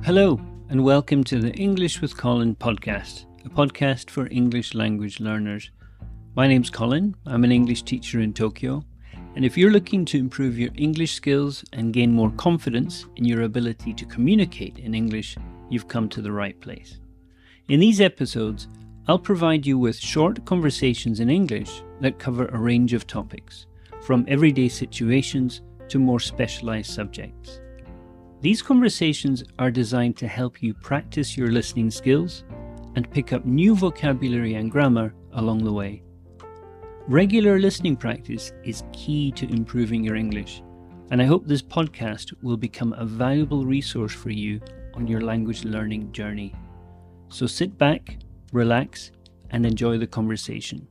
Hello, and welcome to the English with Colin Podcast, a podcast for English language learners. My name's Colin, I'm an English teacher in Tokyo, and if you're looking to improve your English skills and gain more confidence in your ability to communicate in English, you've come to the right place. In these episodes, I'll provide you with short conversations in English that cover a range of topics, from everyday situations to more specialised subjects. These conversations are designed to help you practice your listening skills and pick up new vocabulary and grammar along the way. Regular listening practice is key to improving your English, and I hope this podcast will become a valuable resource for you on your language learning journey. So sit back, relax, and enjoy the conversation.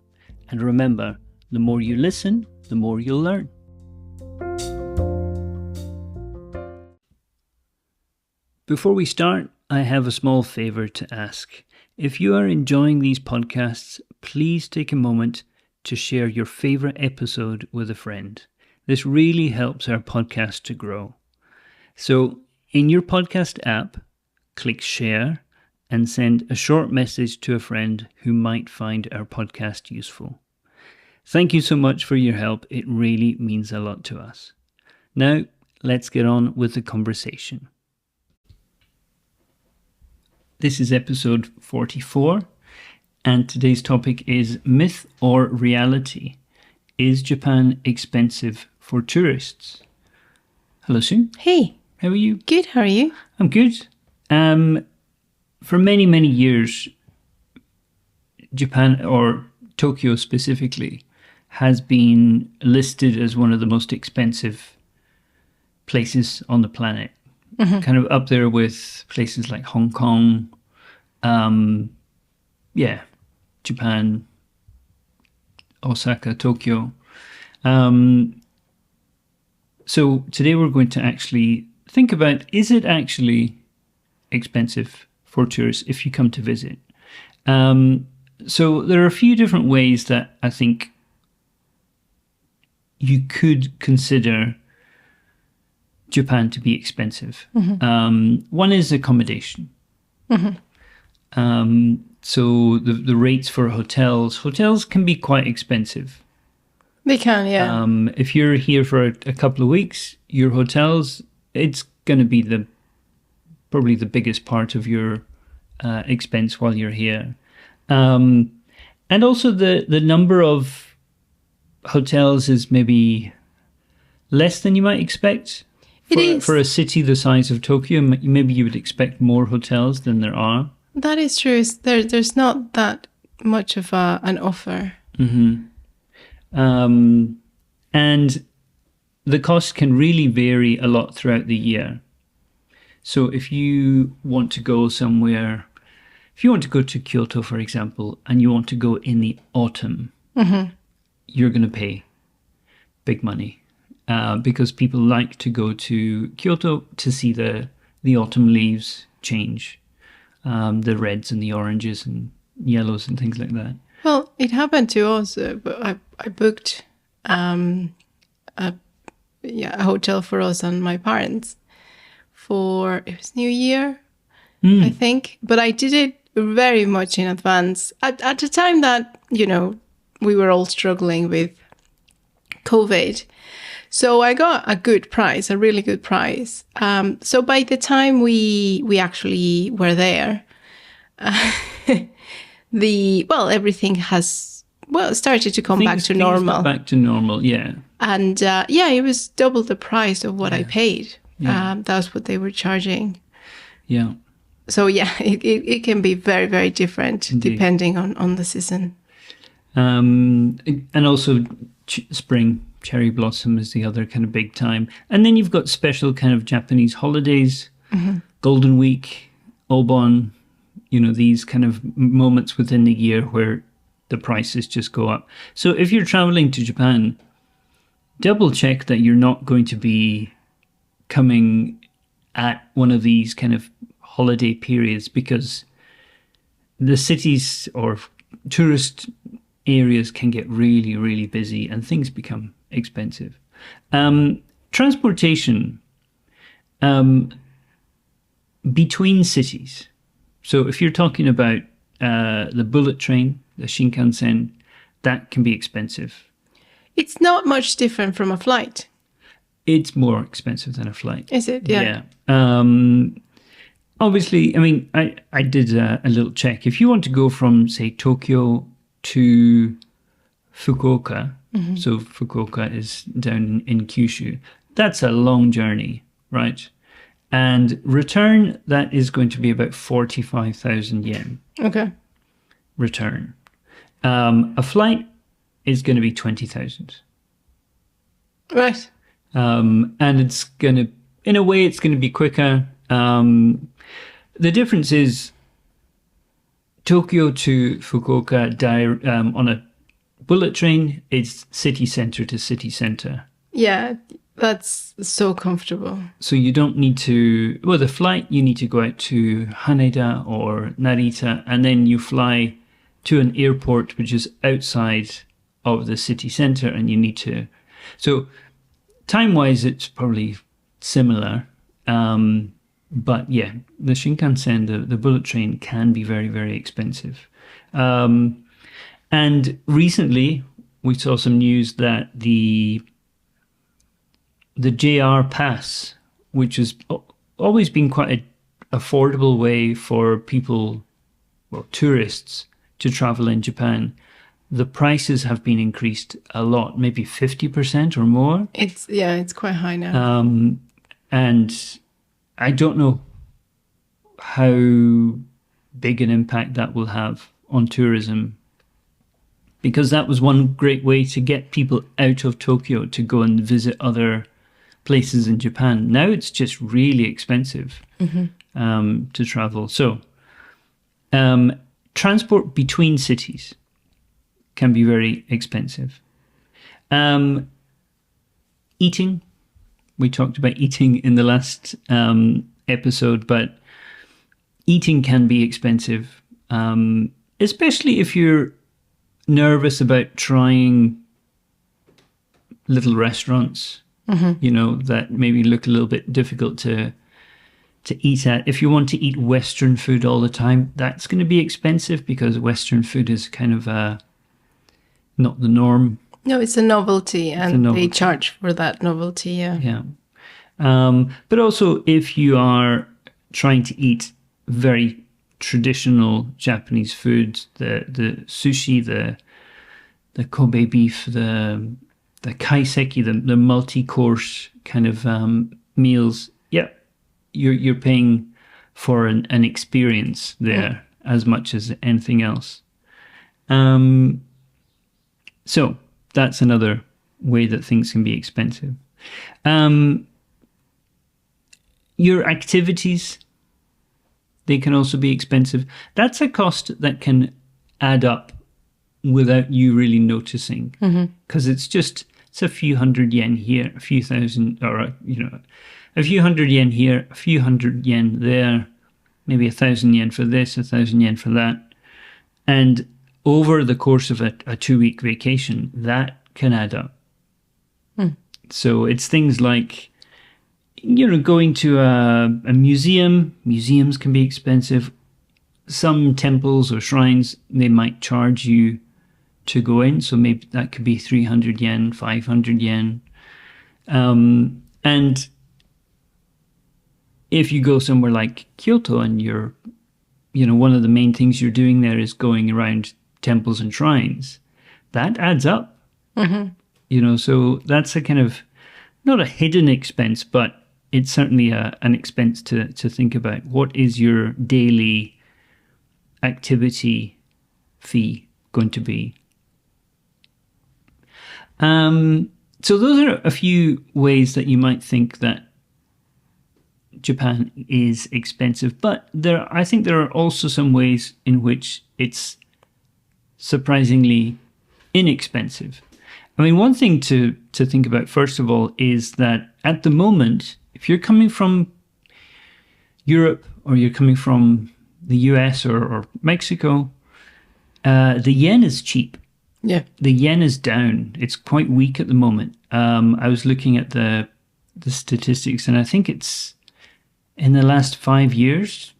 And remember, the more you listen, the more you'll learn. Before we start, I have a small favour to ask. If you are enjoying these podcasts, please take a moment to share your favourite episode with a friend. This really helps our podcast to grow. So, in your podcast app, click share and send a short message to a friend who might find our podcast useful. Thank you so much for your help. It really means a lot to us. Now, let's get on with the conversation. This is episode 44, and today's topic is myth or reality. Is Japan expensive for tourists? Hello, Sue. Hey. How are you? Good, how are you? I'm good. For many, many years, Japan, or Tokyo specifically, has been listed as one of the most expensive places on the planet. Mm-hmm. Kind of up there with places like Hong Kong, Japan, Osaka, Tokyo. So today we're going to actually think about, is it actually expensive for tourists if you come to visit? So there are a few different ways that I think you could consider Japan to be expensive. Mm-hmm. One is accommodation. Mm-hmm. So the rates for hotels can be quite expensive. They can, yeah. If you're here for a couple of weeks, your hotels, it's going to be probably the biggest part of your expense while you're here. And also the number of hotels is maybe less than you might expect. For a city the size of Tokyo, maybe you would expect more hotels than there are. That is true. There's not that much of an offer. Mm-hmm. And the cost can really vary a lot throughout the year. So if you want to go somewhere, if you want to go to Kyoto, for example, and you want to go in the autumn, mm-hmm. you're going to pay big money. Because people like to go to Kyoto to see the autumn leaves change, the reds and the oranges and yellows and things like that. Well, it happened to us. But I booked a hotel for us and my parents it was New Year, I think. But I did it very much in advance. At the time that, we were all struggling with COVID. So I got a really good price. So by the time we actually were there, everything has started to come back to normal. Back to normal, yeah. And it was double the price of what I paid. Yeah. That's what they were charging. Yeah. So it can be very, very different. Indeed. Depending on the season. And also spring. Cherry blossom is the other kind of big time. And then you've got special kind of Japanese holidays, mm-hmm. Golden Week, Obon, these kind of moments within the year where the prices just go up. So if you're traveling to Japan, double check that you're not going to be coming at one of these kind of holiday periods, because the cities or tourist areas can get really, really busy and things become expensive. Transportation. between cities. So if you're talking about the bullet train, the Shinkansen, that can be expensive. It's not much different from a flight. It's more expensive than a flight. Is it? Yeah. Obviously, I mean, I did a little check. If you want to go from, say, Tokyo to Fukuoka, so Fukuoka is down in Kyushu, that's a long journey, right? And return, that is going to be about 45,000 yen. Okay. Return. A flight is going to be 20,000. Right. And it's going to, in a way, it's going to be quicker. The difference is Tokyo to Fukuoka on a bullet train, it's city center to city center. Yeah, that's so comfortable. So you don't need to, well, the flight, you need to go out to Haneda or Narita, and then you fly to an airport which is outside of the city center, and you need to, so time-wise, it's probably similar. But yeah, the Shinkansen, the bullet train, can be very, very expensive. And recently, we saw some news that the JR Pass, which has always been quite an affordable way for people, well, tourists, to travel in Japan, the prices have been increased a lot, maybe 50% or more. It's quite high now. And I don't know how big an impact that will have on tourism, because that was one great way to get people out of Tokyo to go and visit other places in Japan. Now it's just really expensive to travel. So transport between cities can be very expensive. Eating. We talked about eating in the last episode, but eating can be expensive, especially if you're nervous about trying little restaurants, that maybe look a little bit difficult to eat at. If you want to eat Western food all the time, that's going to be expensive, because Western food is kind of not the norm. No, it's a novelty, and they charge for that novelty, Yeah. But also, if you are trying to eat very traditional Japanese food, the sushi, the Kobe beef, the kaiseki, the multi-course kind of meals, you're paying for an experience there as much as anything else. So that's another way that things can be expensive. Your activities, they can also be expensive. That's a cost that can add up without you really noticing, because it's a few hundred yen here, a few thousand, or a few hundred yen here, a few hundred yen there, maybe 1,000 yen for this, 1,000 yen for that. And over the course of a 2-week vacation, that can add up. So it's things like, going to a museum. Museums can be expensive. Some temples or shrines, they might charge you to go in. So maybe that could be 300 yen, 500 yen. And if you go somewhere like Kyoto and you're, one of the main things you're doing there is going around temples and shrines, that adds up. So that's a kind of, not a hidden expense, but it's certainly an expense to think about. What is your daily activity fee going to be? So those are a few ways that you might think that Japan is expensive, but I think there are also some ways in which it's surprisingly inexpensive. I mean, one thing to think about, first of all, is that at the moment, if you're coming from Europe or you're coming from the US or Mexico, the yen is cheap. Yeah. The yen is down. It's quite weak at the moment. I was looking at the statistics, and I think it's in the last 5 years,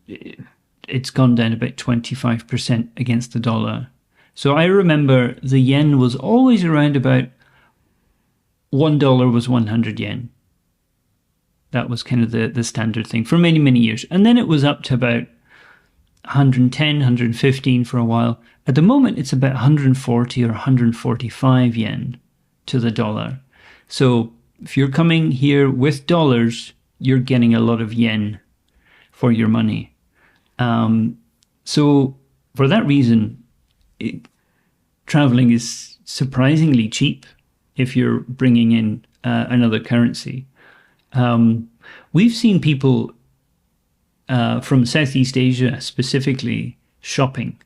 it's gone down about 25% against the dollar. So I remember the yen was always around about $1 was 100 yen. That was kind of the standard thing for many, many years. And then it was up to about 110, 115 for a while. At the moment, it's about 140 or 145 yen to the dollar. So if you're coming here with dollars, you're getting a lot of yen for your money. So for that reason, traveling is surprisingly cheap if you're bringing in another currency. We've seen people from Southeast Asia specifically shopping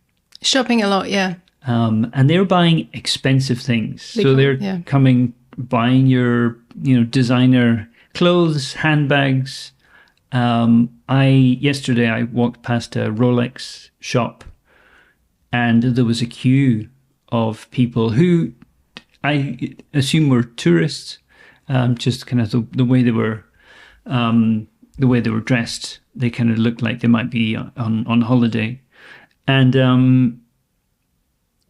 a lot, yeah. And they're buying expensive things. They're coming, buying your, designer clothes, handbags. Yesterday I walked past a Rolex shop, and there was a queue of people who I assume were tourists. Just kind of the way they were, dressed, they kind of looked like they might be on holiday, and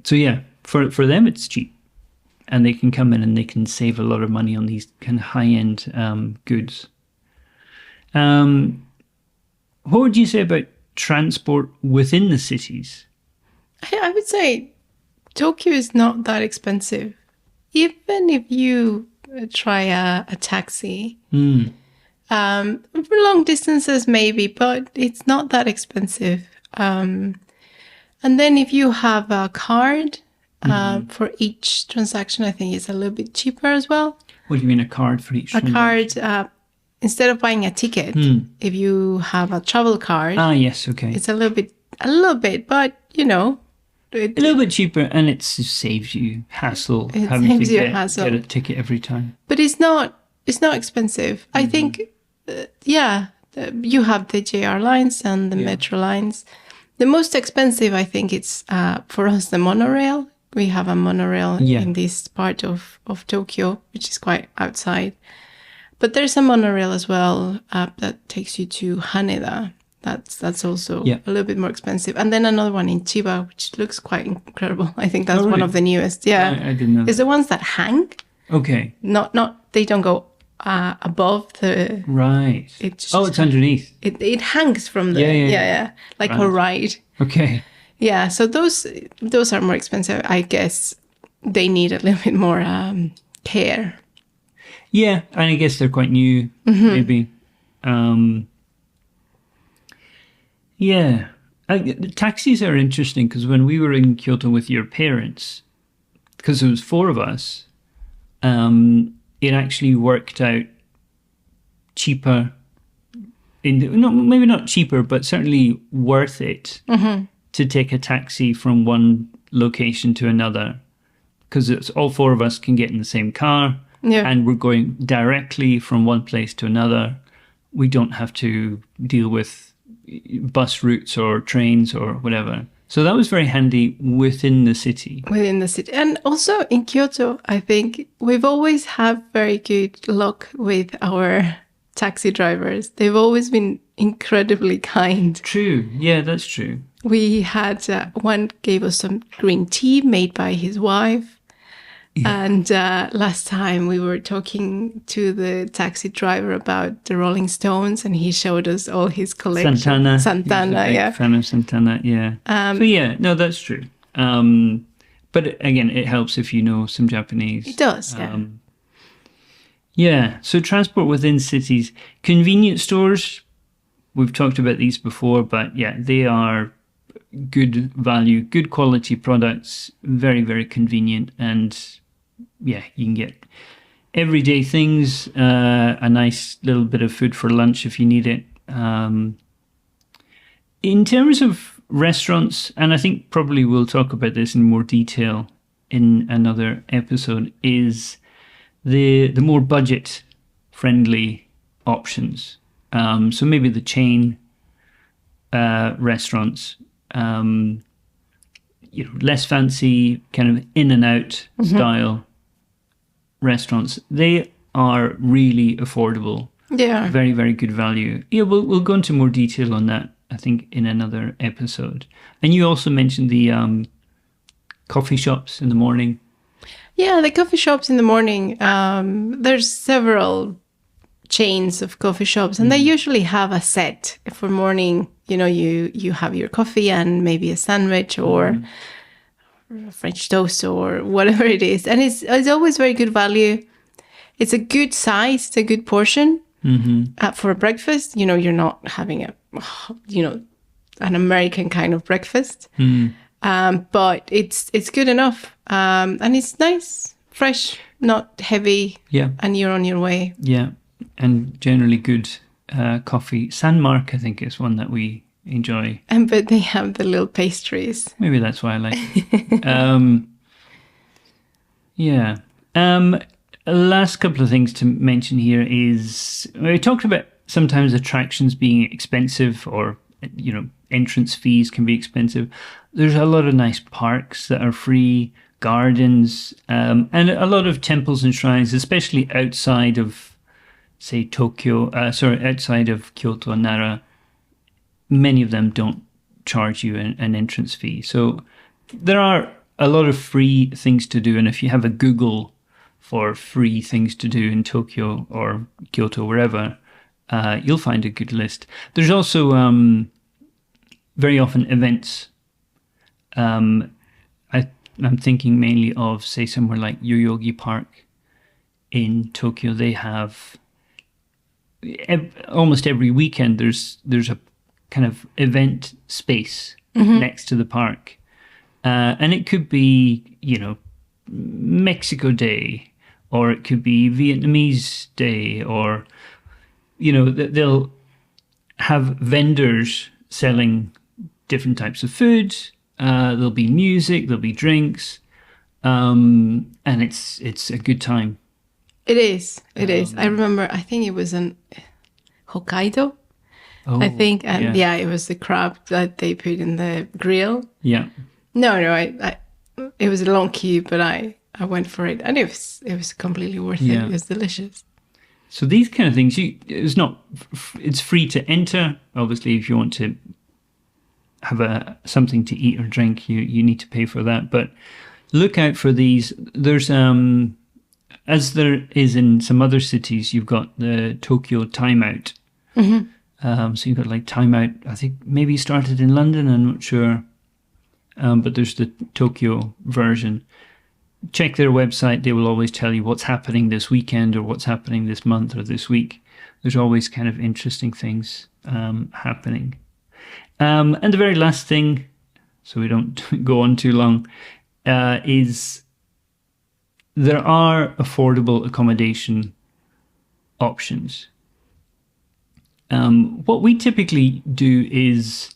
so yeah, for them it's cheap, and they can come in and they can save a lot of money on these kind of high end goods. What would you say about transport within the cities? I would say Tokyo is not that expensive, even if you try a taxi. For long distances maybe, but it's not that expensive. And then if you have a card for each transaction, I think it's a little bit cheaper as well. What do you mean, a card for each transaction? Card, instead of buying a ticket, if you have a travel card. Ah, yes, okay. It's a little bit, but a little bit cheaper, and it saves you hassle having to get a ticket every time. But it's not expensive. I think, you have the JR lines and the metro lines. The most expensive, I think, it's for us the monorail. We have a monorail in this part of Tokyo, which is quite outside. But there's a monorail as well that takes you to Haneda. That's also a little bit more expensive. And then another one in Chiba, which looks quite incredible. I think that's one of the newest. Yeah. I didn't know. It's the ones that hang. Okay. Not they don't go above the... Right. It's underneath. It hangs from the... Like a ride. Okay. Yeah, so those are more expensive. I guess they need a little bit more care. Yeah, and I guess they're quite new, maybe. Taxis are interesting because when we were in Kyoto with your parents, because there was 4 of us, it actually worked out cheaper. Maybe not cheaper, but certainly worth it to take a taxi from one location to another, because it's all 4 of us can get in the same car, and we're going directly from one place to another. We don't have to deal with bus routes or trains or whatever. So that was very handy within the city. And also in Kyoto, I think we've always had very good luck with our taxi drivers. They've always been incredibly kind. True. Yeah, that's true. We had one gave us some green tea made by his wife. Yeah. And last time we were talking to the taxi driver about the Rolling Stones, and he showed us all his collection. Santana, yeah. Fan of Santana, yeah. That's true. But again, it helps if you know some Japanese. It does, yeah. So transport within cities, convenience stores. We've talked about these before, but yeah, they are good value, good quality products, very, very convenient, and yeah, you can get everyday things, a nice little bit of food for lunch if you need it. In terms of restaurants, and I think probably we'll talk about this in more detail in another episode, is the more budget-friendly options. So maybe the chain restaurants, less fancy, kind of in and out style restaurants. They are really affordable. Yeah. Very, very good value. Yeah, we'll go into more detail on that, I think, in another episode. And you also mentioned the coffee shops in the morning. Yeah, the coffee shops in the morning. There's several chains of coffee shops, and they usually have a set for morning. You know, you have your coffee and maybe a sandwich or French toast or whatever it is, and it's always very good value. It's a good size, it's a good portion for a breakfast. You know, you're not having an American kind of breakfast, but it's good enough, and it's nice, fresh, not heavy. Yeah, and you're on your way. Yeah, and generally good coffee. Sandmark, I think, is one that we enjoy. But they have the little pastries. Maybe that's why I like it. Yeah. Last couple of things to mention here is we talked about sometimes attractions being expensive, or entrance fees can be expensive. There's a lot of nice parks that are free, gardens, and a lot of temples and shrines, especially outside of, say, outside of Kyoto and Nara. Many of them don't charge you an entrance fee. So there are a lot of free things to do. And if you have a Google for free things to do in Tokyo or Kyoto, wherever, you'll find a good list. There's also very often events. I'm thinking mainly of, say, somewhere like Yoyogi Park in Tokyo. They have almost every weekend there's a kind of event space next to the park, and it could be Mexico Day, or it could be Vietnamese Day, or they'll have vendors selling different types of food. There'll be music, there'll be drinks, and it's a good time. It is. I remember, I think it was in Hokkaido. I think, and it was the crab that they put in the grill. Yeah. No, I it was a long queue, but I went for it, and it was completely worth it. It was delicious. So these kind of things, it's free to enter. Obviously, if you want to have something to eat or drink, you need to pay for that. But look out for these. There's as there is in some other cities, you've got the Tokyo Timeout. So you've got like Timeout. I think maybe started in London. I'm not sure, but there's the Tokyo version. Check their website. They will always tell you what's happening this weekend or what's happening this month or this week. There's always kind of interesting things happening. And the very last thing, so we don't go on too long, is there are affordable accommodation options. What we typically do is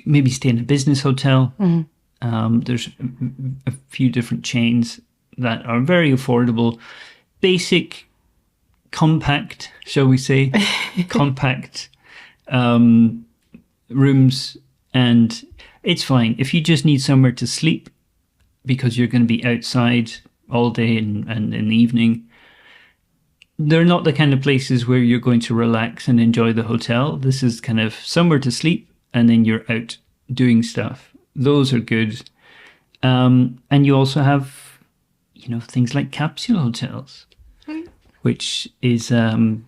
maybe stay in a business hotel. There's a few different chains that are very affordable, basic, compact, shall we say, compact rooms, and it's fine. If you just need somewhere to sleep because you're going to be outside all day and in the evening, they're not the kind of places where you're going to relax and enjoy the hotel. This is kind of somewhere to sleep and then you're out doing stuff. Those are good. And you also have, things like capsule hotels, which is kind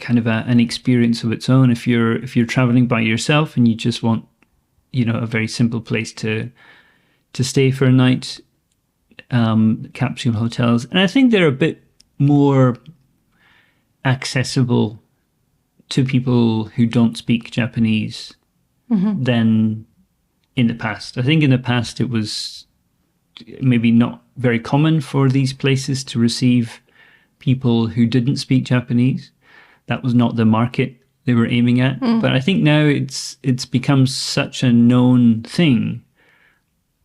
of an experience of its own. If you're traveling by yourself and you just want, a very simple place to stay for a night, capsule hotels. And I think they're a bit more accessible to people who don't speak Japanese than in the past. I think in the past it was maybe not very common for these places to receive people who didn't speak Japanese. That was not the market they were aiming at. But I think now it's become such a known thing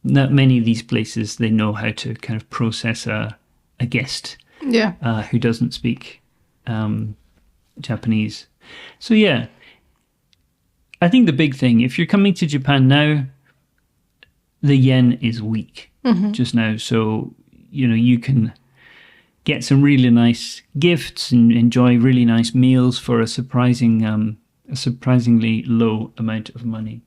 that many of these places, they know how to kind of process a guest who doesn't speak Japanese. So I think the big thing, if you're coming to Japan now, the yen is weak just now. So, you can get some really nice gifts and enjoy really nice meals for a surprisingly low amount of money.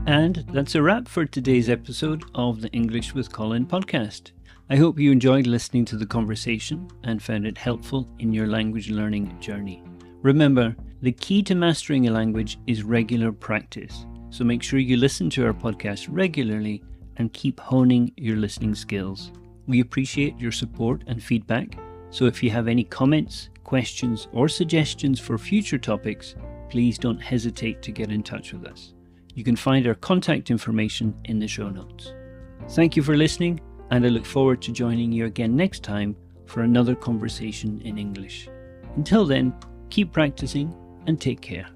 And that's a wrap for today's episode of the English with Colin podcast. I hope you enjoyed listening to the conversation and found it helpful in your language learning journey. Remember, the key to mastering a language is regular practice. So make sure you listen to our podcast regularly and keep honing your listening skills. We appreciate your support and feedback. So if you have any comments, questions, or suggestions for future topics, please don't hesitate to get in touch with us. You can find our contact information in the show notes. Thank you for listening, and I look forward to joining you again next time for another conversation in English. Until then, keep practicing and take care.